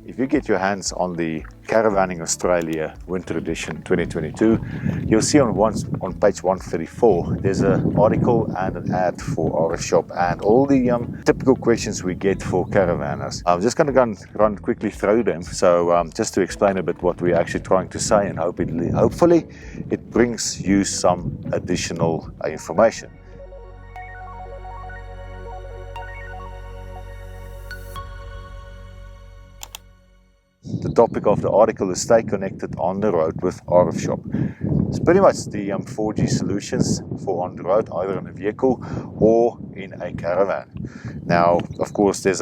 If you get your hands on the Caravanning Australia Winter Edition 2022, you'll see on page 134, there's an article and an ad for RFShop and all the typical questions we get for caravanners. I'm just going to run quickly through them, so just to explain a bit what we're actually trying to say, and hopefully it brings you some additional information. The topic of the article is stay connected on the road with RFShop. It's pretty much the 4G solutions for on the road, either in a vehicle or in a caravan. Now, of course, there's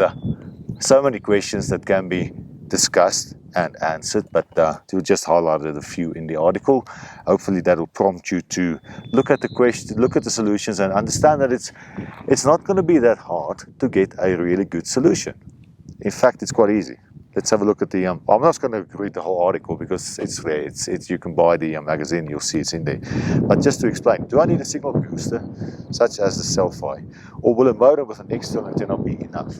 so many questions that can be discussed and answered, but to just highlighted a few in the article. Hopefully that will prompt you to look at the question, look at the solutions, and understand that it's not going to be that hard to get a really good solution. In fact, it's quite easy. Let's have a look at the, I'm not going to read the whole article because it's there. You can buy the magazine, you'll see it's in there. But just to explain, do I need a signal booster, such as the selfie, or will a modem with an external antenna be enough?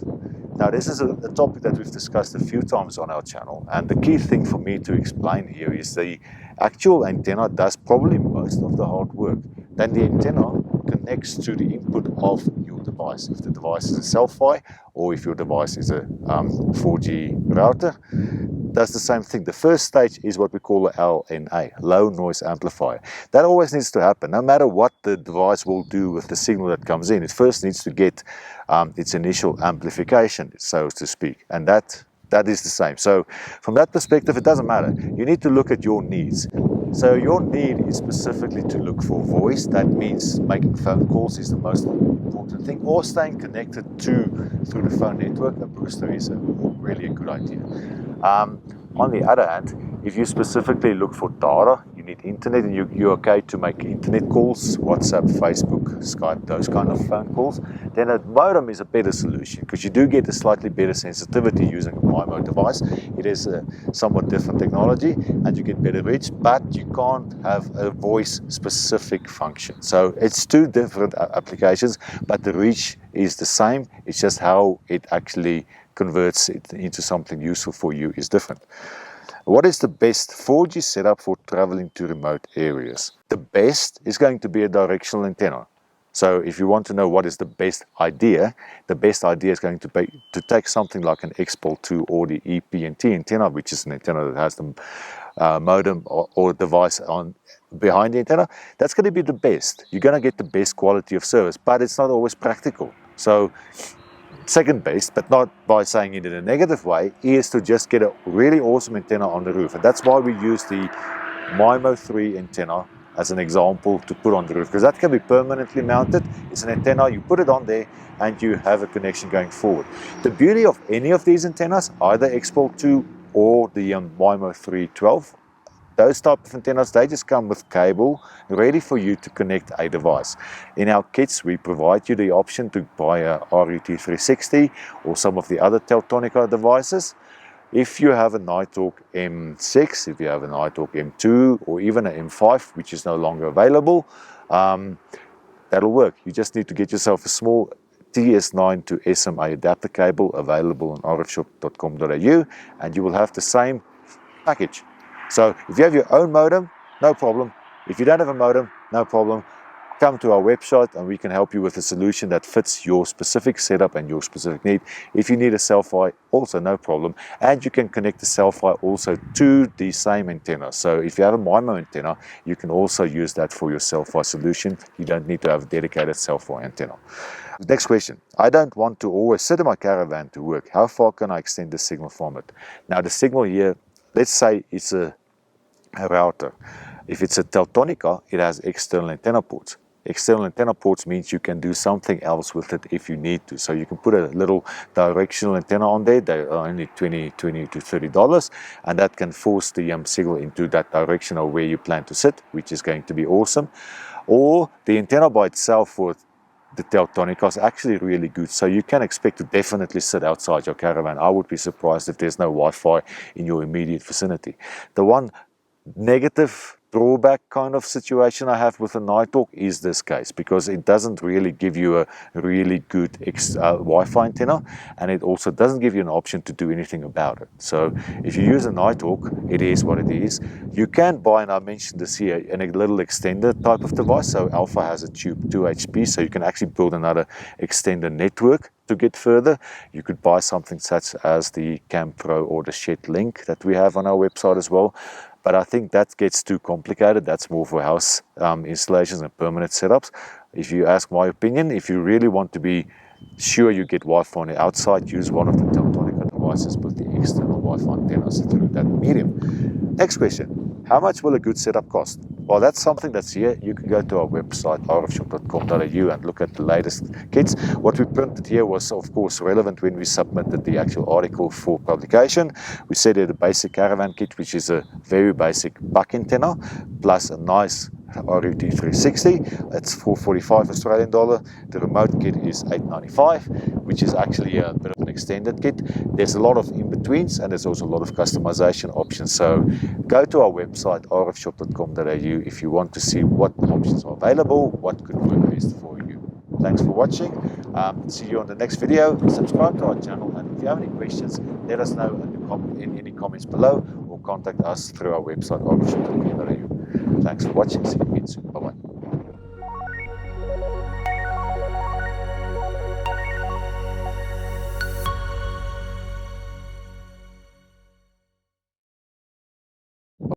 Now, this is a topic that we've discussed a few times on our channel, and the key thing for me to explain here is the actual antenna does probably most of the hard work. Then the antenna connects to the input of your device. If the device is a selfie, or if your device is a 4G router, does the same thing. The first stage is what we call a LNA, low noise amplifier. That always needs to happen, no matter what the device will do with the signal that comes in. It first needs to get its initial amplification, so to speak, and that is the same. So from that perspective, it doesn't matter. You need to look at your needs. So your need is specifically to look for voice. That means making phone calls is the most important thing, or staying connected through the phone network. A booster is really a good idea. On the other hand, if you specifically look for data, you need internet, and you're okay to make internet calls, WhatsApp, Facebook, Skype, those kind of phone calls, then a modem is a better solution because you do get a slightly better sensitivity using a MIMO device. It is a somewhat different technology and you get better reach, but you can't have a voice specific function. So it's two different applications, but the reach is the same. It's just how it actually converts it into something useful for you is different. What is the best 4G setup for traveling to remote areas? The best is going to be a directional antenna. So if you want to know what is the best idea is going to be to take something like an XPOL2 or the EPNT antenna, which is an antenna that has the modem or device on behind the antenna. That's going to be the best. You're going to get the best quality of service, but it's not always practical. So second best, but not by saying it in a negative way, is to just get a really awesome antenna on the roof. And that's why we use the MIMO 3 antenna as an example to put on the roof, because that can be permanently mounted. It's an antenna, you put it on there and you have a connection going forward. The beauty of any of these antennas, either XPOL2 or the MIMO 312, those type of antennas, they just come with cable ready for you to connect a device. In our kits, we provide you the option to buy a RET360 or some of the other Teltonica devices. If you have a Nighthawk M6, if you have a Nighthawk M2, or even an M5, which is no longer available, that'll work. You just need to get yourself a small TS9 to SMA adapter cable available on rfshop.com.au, and you will have the same package. So if you have your own modem, no problem. If you don't have a modem, no problem. Come to our website and we can help you with a solution that fits your specific setup and your specific need. If you need a selfie, also no problem. And you can connect the selfie also to the same antenna. So if you have a MIMO antenna, you can also use that for your selfie solution. You don't need to have a dedicated selfie antenna. Next question. I don't want to always sit in my caravan to work. How far can I extend the signal from it? Now the signal here, let's say it's a router. If it's a Teltonica, it has external antenna ports. External antenna ports means you can do something else with it if you need to. So you can put a little directional antenna on there. They are only $20 to $30, and that can force the signal into that direction of where you plan to sit, which is going to be awesome. Or the antenna by itself for the Teltonica is actually really good, so you can expect to definitely sit outside your caravan. I would be surprised if there's no Wi-Fi in your immediate vicinity. The one negative drawback kind of situation I have with the Nighthawk is this case, because it doesn't really give you a really good Wi-Fi antenna, and it also doesn't give you an option to do anything about it. So if you use a Nighthawk, it is what it is. You can buy, and I mentioned this here, a little extender type of device. So Alpha has a tube 2HP, so you can actually build another extender network to get further. You could buy something such as the Cam Pro or the Shed Link that we have on our website as well. But I think that gets too complicated. That's more for house installations and permanent setups. If you ask my opinion, if you really want to be sure you get Wi-Fi on the outside, use one of the Teltonica devices with the external Wi-Fi antennas through that medium. Next question, how much will a good setup cost? Well, that's something that's here. You can go to our website, rfshop.com.au, and look at the latest kits. What we printed here was, of course, relevant when we submitted the actual article for publication. We said that a basic Caravan kit, which is a very basic buck antenna, plus a nice RUT 360. It's $445 Australian dollar. The remote kit is $895, which is actually a bit of an extended kit. There's a lot of in-betweens, and there's also a lot of customization options. So go to our website, rfshop.com.au, if you want to see what options are available, what could work best for you. Thanks for watching. See you on the next video. Subscribe to our channel, and if you have any questions, let us know in any comments below, or contact us through our website, rfshop.com.au. Thanks for watching. See you again soon. Bye-bye.